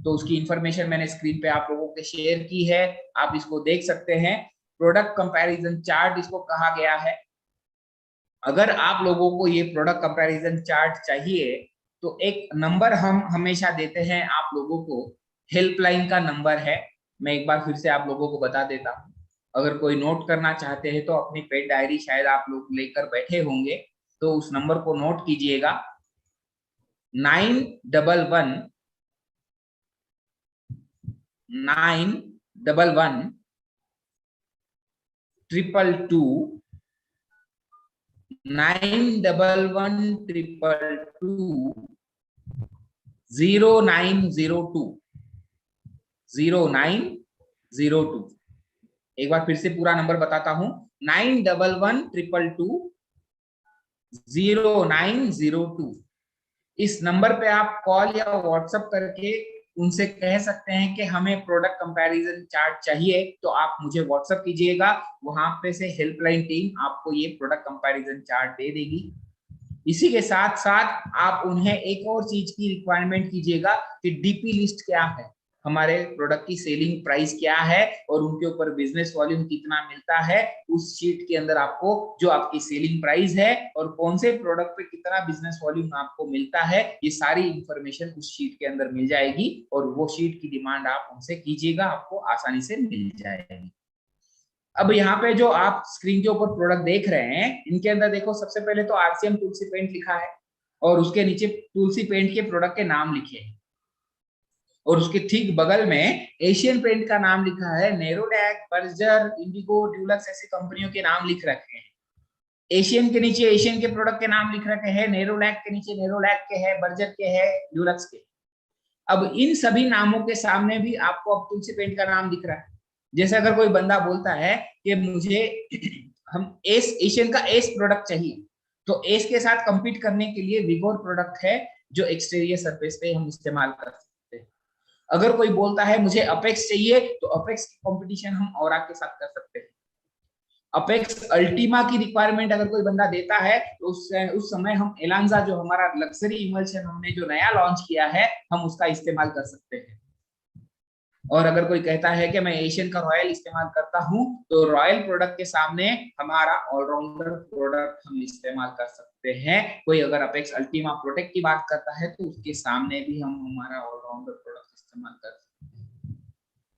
तो उसकी इंफॉर्मेशन मैंने स्क्रीन पे आप लोगों के शेयर की है, आप इसको देख सकते हैं। प्रोडक्ट कंपैरिजन चार्ट इसको कहा गया है। अगर आप लोगों को ये प्रोडक्ट कंपैरिजन चार्ट चाहिए तो एक नंबर हम हमेशा देते हैं आप लोगों को, हेल्पलाइन का नंबर है, मैं एक बार फिर से आप लोगों को बता देता हूँ। अगर कोई नोट करना चाहते हैं तो अपनी पेड डायरी शायद आप लोग लेकर बैठे होंगे, तो उस नंबर को नोट कीजिएगा, 911 222 0902। एक बार फिर से पूरा नंबर बताता हूं, 911-222-0902। इस नंबर पे आप कॉल या व्हाट्सएप करके उनसे कह सकते हैं कि हमें प्रोडक्ट कंपैरिजन चार्ट चाहिए, तो आप मुझे व्हाट्सएप कीजिएगा, वहां पे से हेल्पलाइन टीम आपको ये प्रोडक्ट कंपैरिजन चार्ट दे देगी। इसी के साथ साथ आप उन्हें एक और चीज की रिक्वायरमेंट कीजिएगा कि डीपी लिस्ट क्या है, हमारे प्रोडक्ट की सेलिंग प्राइस क्या है और उनके ऊपर बिजनेस वॉल्यूम कितना मिलता है। उस शीट के अंदर आपको जो आपकी सेलिंग प्राइस है और कौन से प्रोडक्ट पे कितना बिजनेस वॉल्यूम आपको मिलता है, ये सारी इंफॉर्मेशन उस शीट के अंदर मिल जाएगी और वो शीट की डिमांड आप उनसे कीजिएगा, आपको आसानी से मिल जाएगी। अब यहाँ पे जो आप स्क्रीन के ऊपर प्रोडक्ट देख रहे हैं, इनके अंदर देखो सबसे पहले तो आरसीएम तुलसी पेंट लिखा है और उसके नीचे तुलसी पेंट के प्रोडक्ट के नाम लिखे हैं और उसके ठीक बगल में एशियन पेंट का नाम लिखा है, नेरोलैक, बर्जर, इंडिगो, ड्यूलक्स ऐसी कंपनियों के नाम लिख रखे हैं। एशियन के नीचे एशियन के प्रोडक्ट के नाम लिख रखे हैं, नेरोलैक के नीचे नेरोलैक के है, बर्जर के है, ड्यूलक्स के। अब इन सभी नामों के सामने भी आपको अब तुलसी पेंट का नाम दिख रहा है। जैसे अगर कोई बंदा बोलता है कि मुझे हम एशियन का एस प्रोडक्ट चाहिए, तो एस के साथ कंपीट करने के लिए विगोर प्रोडक्ट है जो एक्सटीरियर सरफेस पे हम इस्तेमाल कर सकते हैं। अगर कोई बोलता है मुझे अपेक्स चाहिए, तो अपेक्स की कंपटीशन हम औरा के साथ कर सकते हैं। अपेक्स अल्टीमा की रिक्वायरमेंट अगर कोई बंदा देता है, तो उस समय हम एलांजा जो हमारा लग्जरी इमल्शन हमने जो नया लॉन्च किया है, हम उसका इस्तेमाल कर सकते हैं। और अगर कोई कहता है कि मैं एशियन का रॉयल इस्तेमाल करता हूं, तो रॉयल प्रोडक्ट के सामने हमारा ऑलराउंडर प्रोडक्ट हम इस्तेमाल कर सकते हैं। कोई अगर अपेक्स अल्टीमा प्रोटेक्ट की बात करता है, तो उसके सामने भी हम हमारा ऑलराउंडर प्रोडक्ट इस्तेमाल कर सकते हैं।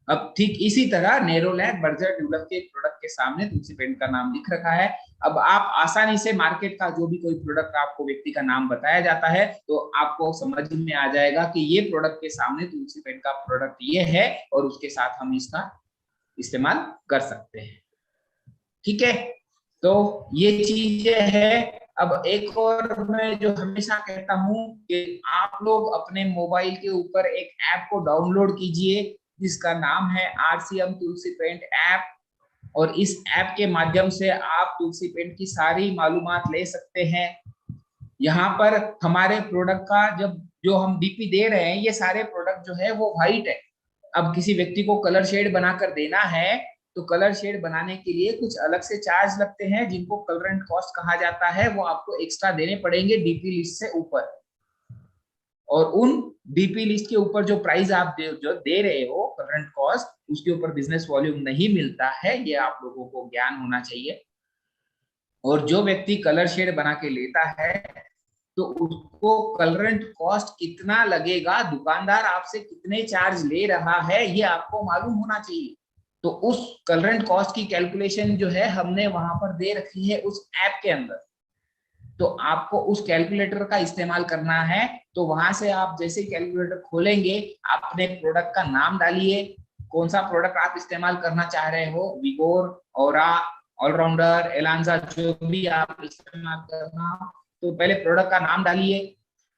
अब ठीक इसी तरह नेरोलैक, बर्जर, ड्यूलक्स के प्रोडक्ट के सामने तुलसी पेंट का नाम लिख रखा है। अब आप आसानी से मार्केट का जो भी कोई प्रोडक्ट आपको व्यक्ति का नाम बताया जाता है, तो आपको समझ में आ जाएगा कि ये प्रोडक्ट के सामने तुलसी पेंट का प्रोडक्ट ये है और उसके साथ हम इसका इस्तेमाल कर सकते हैं। ठीक है, तो ये चीजें है। अब एक और मैं जो हमेशा कहता हूं कि आप लोग अपने मोबाइल के ऊपर एक ऐप को डाउनलोड कीजिए जिसका नाम है आरसीएम तुलसी पेंट ऐप, और इस ऐप के माध्यम से आप तुलसी पेंट की सारी मालूमात ले सकते हैं। यहाँ पर हमारे प्रोडक्ट का जब जो हम डीपी दे रहे हैं, ये सारे प्रोडक्ट जो है वो व्हाइट है। अब किसी व्यक्ति को कलर शेड बनाकर देना है, तो कलर शेड बनाने के लिए कुछ अलग से चार्ज लगते हैं जिनको कलरेंट कॉस्ट कहा जाता है, वो आपको एक्स्ट्रा देने पड़ेंगे डीपी लिस्ट से ऊपर। और उन डीपी लिस्ट के ऊपर जो प्राइस आप जो दे रहे हो करंट कॉस्ट, उसके ऊपर बिजनेस वॉल्यूम नहीं मिलता है, ये आप लोगों को ज्ञान होना चाहिए। और जो व्यक्ति कलर शेड बना के लेता है, तो उसको करंट कॉस्ट कितना लगेगा, दुकानदार आपसे कितने चार्ज ले रहा है, ये आपको मालूम होना चाहिए। तो उस करंट कॉस्ट की कैलकुलेशन जो है हमने वहां पर दे रखी है उस ऐप के अंदर, तो आपको उस कैलकुलेटर का इस्तेमाल करना है। तो वहां से आप जैसे कैलकुलेटर खोलेंगे, अपने प्रोडक्ट का नाम डालिए, कौन सा प्रोडक्ट आप इस्तेमाल करना चाह रहे हो, विगोर, औरा, ऑलराउंडर, एलांजा, जो भी आप इस्तेमाल करना, तो पहले प्रोडक्ट का नाम डालिए।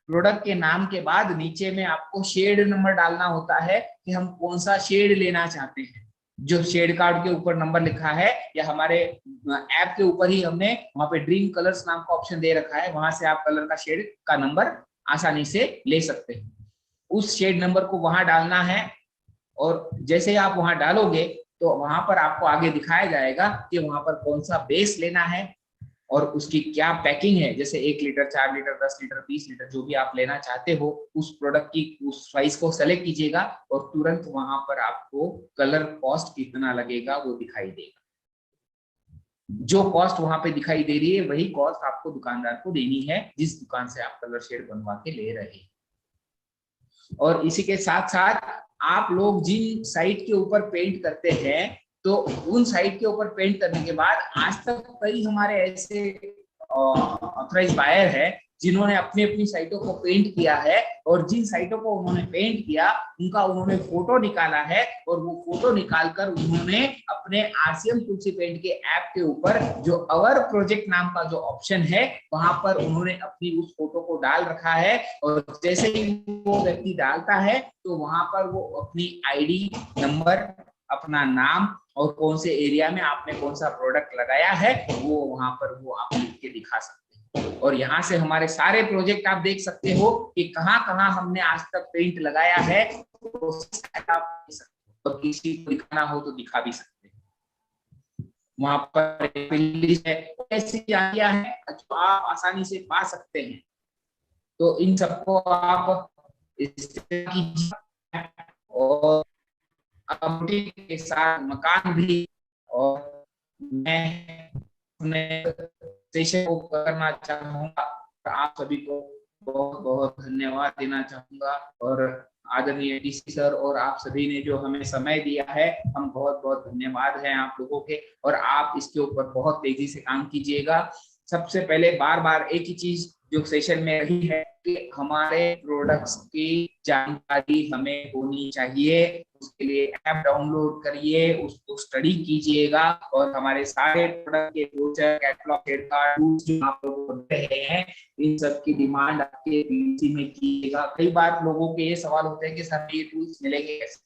प्रोडक्ट के नाम के बाद नीचे में आपको शेड नंबर डालना होता है कि हम कौन सा शेड लेना चाहते हैं। जो शेड कार्ड के ऊपर नंबर लिखा है, या हमारे ऐप के ऊपर ही हमने वहां पे ड्रीम कलर्स नाम का ऑप्शन दे रखा है, वहां से आप कलर का शेड का नंबर आसानी से ले सकते हैं। उस शेड नंबर को वहां डालना है, और जैसे ही आप वहां डालोगे तो वहां पर आपको आगे दिखाया जाएगा कि वहां पर कौन सा बेस लेना है और उसकी क्या पैकिंग है। जैसे 1 लीटर, 4 लीटर, 10 लीटर, 20 लीटर, जो भी आप लेना चाहते हो, उस प्रोडक्ट की उस साइज को सेलेक्ट कीजिएगा और तुरंत वहां पर आपको कलर कॉस्ट कितना लगेगा वो दिखाई देगा। जो कॉस्ट वहां पे दिखाई दे रही है, वही कॉस्ट आपको दुकानदार को देनी है जिस दुकान से आप कलर शेड बनवा के ले रहे हैं। और इसी के साथ साथ आप लोग जिन साइट के ऊपर पेंट करते हैं, तो उन साइट के ऊपर पेंट करने के बाद आज तक कई हमारे ऐसे ऑथराइज्ड बायर है जिन्होंने अपनी अपनी साइटों को पेंट किया है, और जिन साइटों को उन्होंने पेंट किया उनका उन्होंने फोटो निकाला है, और वो फोटो निकालकर उन्होंने अपने आरसीएम तुलसी पेंट के ऐप के ऊपर जो अवर प्रोजेक्ट नाम का जो ऑप्शन है, वहां पर उन्होंने अपनी उस फोटो को डाल रखा है। और जैसे ही वो व्यक्ति डालता है, तो वहां पर वो अपनी आईडी नंबर, अपना नाम और कौन से एरिया में आपने कौन सा प्रोडक्ट लगाया है, वो वहां पर वो आप लिख के दिखा सकते हैं। और यहाँ से हमारे सारे प्रोजेक्ट आप देख सकते हो कि कहाँ कहाँ हमने आज तक पेंट लगाया है, प्रोसेस आप और किसी को दिखाना हो तो दिखा भी सकते हैं। वहां पर प्लेलिस्ट है, ऐसी जानकारियां हैं जो आप आसानी से पा सकते हैं। तो इन सबको आप इस्तेमाल कीजिए और अपने के साथ मकान भी। और मैं अपने सेशन को करना चाहूंगा, आप सभी को बहुत बहुत धन्यवाद देना चाहूंगा। और आदरणीय डीसी सर और आप सभी ने जो हमें समय दिया है, हम बहुत बहुत धन्यवाद हैं आप लोगों के। और आप इसके ऊपर बहुत तेजी से काम कीजिएगा। सबसे पहले बार बार एक ही चीज जो सेशन में रही है कि हमारे प्रोडक्ट्स की जानकारी हमें होनी चाहिए। उसके लिए ऐप डाउनलोड करिए, उसको स्टडी कीजिएगा और हमारे सारे प्रोडक्ट के ब्रोचर, कैटलॉग, टूल्स जो आप लोग कर रहे हैं, इन सब की डिमांड आपके पीसी में कीजिएगा। कई बार लोगों के ये सवाल होते हैं कि सर ये टूल्स मिलेंगे कैसे?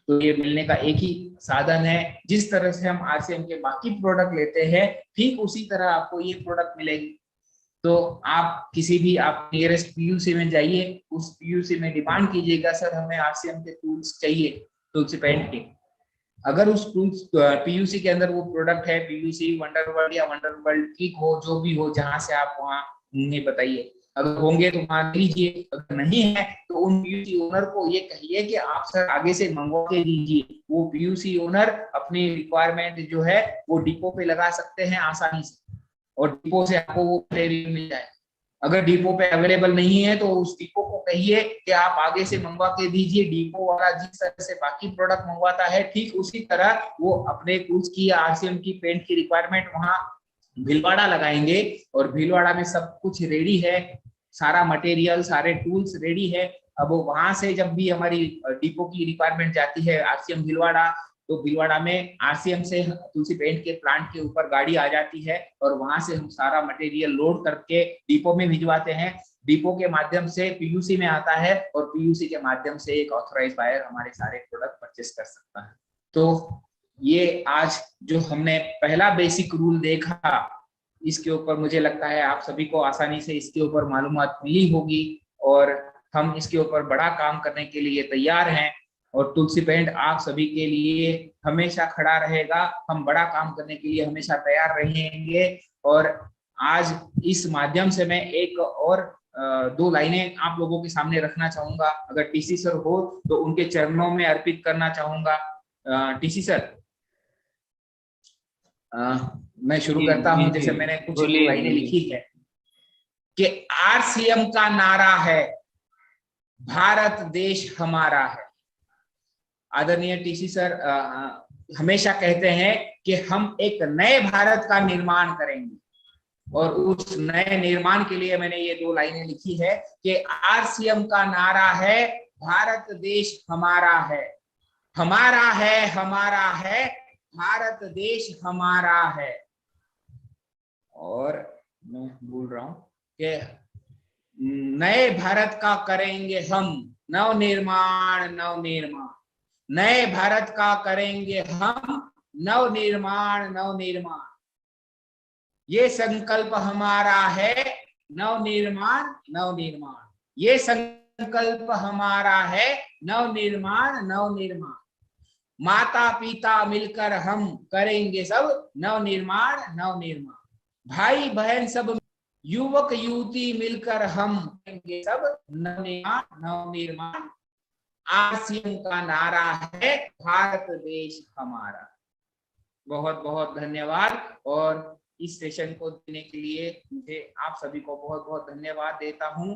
तो ये मिलने का एक ही साधन है। जिस तरह से हम आरसीएम के बाकी प्रोडक्ट लेते हैं, ठीक उसी तरह आपको ये प्रोडक्ट मिलेगी। तो आप किसी भी आप नियरेस्ट पीयूसी में जाइए, उस पीयूसी में डिमांड कीजिएगा सर हमें आरसीएम के टूल्स चाहिए, टूल्स पेंट के। अगर उस टूल्स पीयूसी के अंदर वो प्रोडक्ट है, पीयूसी वंडरवर्ल्ड या वंडरवर्ल्ड किक हो, जो भी हो, जहां से आप वहां उन्हें बताइए। अगर होंगे तो मान लीजिए, अगर नहीं है तो उन पीयूसी ओनर को ये कहिए कि आप सर आगे से मंगवा के दीजिए। वो पीयूसी ओनर अपनी रिक्वायरमेंट जो है वो डिपो पे लगा सकते हैं आसानी से, और डिपो से आपको वो मिल जाए। अगर डिपो पे अवेलेबल नहीं है तो उस डिपो को कहिए कि आप आगे से मंगवा के दीजिए। डिपो वाला जिस तरह से बाकी प्रोडक्ट मंगवाता है, ठीक उसी तरह वो अपने टूल्स की आरसीएम की पेंट की रिक्वायरमेंट वहां भीलवाड़ा लगाएंगे। और भीलवाड़ा में सब कुछ रेडी है, सारा मटेरियल, सारे टूल्स रेडी है। अब वहां से जब भी हमारी डिपो की रिक्वायरमेंट जाती है आरसीएम भीलवाड़ा, तो भीलवाड़ा में आरसीएम से तुलसी पेंट के प्लांट के ऊपर गाड़ी आ जाती है और वहां से हम सारा मटेरियल लोड करके डिपो में भिजवाते हैं। डिपो के माध्यम से पीयूसी में आता है और पीयूसी के माध्यम से एक ऑथराइज्ड बायर हमारे सारे प्रोडक्ट परचेस कर सकता है। तो ये आज जो हमने पहला बेसिक रूल देखा, इसके ऊपर मुझे लगता है आप सभी को आसानी से इसके ऊपर मालूमात मिली होगी और हम इसके ऊपर बड़ा काम करने के लिए तैयार हैं। और तुलसी पेंट आप सभी के लिए हमेशा खड़ा रहेगा। हम बड़ा काम करने के लिए हमेशा तैयार रहेंगे। और आज इस माध्यम से मैं एक और दो लाइनें आप लोगों के सामने रखना चाहूंगा। अगर टीसी सर हो तो उनके चरणों में अर्पित करना चाहूंगा। टीसी सर, मैं शुरू करता हूं। जैसे मैंने कुछ दो लाइनें लिखी है कि आरसीएम का नारा है, भारत देश हमारा है। आदरणीय टीसी सर हमेशा कहते हैं कि हम एक नए भारत का निर्माण करेंगे, और उस नए निर्माण के लिए मैंने ये दो लाइनें लिखी है कि आरसीएम का नारा है, भारत देश हमारा है, हमारा है, हमारा है, भारत देश हमारा है। और मैं बोल रहा हूं कि नए भारत का करेंगे हम नवनिर्माण, नवनिर्माण। नए भारत का करेंगे हम नवनिर्माण, नवनिर्माण। ये संकल्प हमारा है, नवनिर्माण, नवनिर्माण। ये संकल्प हमारा है, नवनिर्माण, नवनिर्माण। माता पिता मिलकर हम करेंगे सब नवनिर्माण, नवनिर्माण। भाई बहन सब, युवक युवती मिलकर हम करेंगे सब नवनिर्माण, नवनिर्माण। आरसीएम का नारा है, भारत देश हमारा। बहुत बहुत धन्यवाद। और इस सेशन को देने के लिए मुझे आप सभी को बहुत बहुत धन्यवाद देता हूं।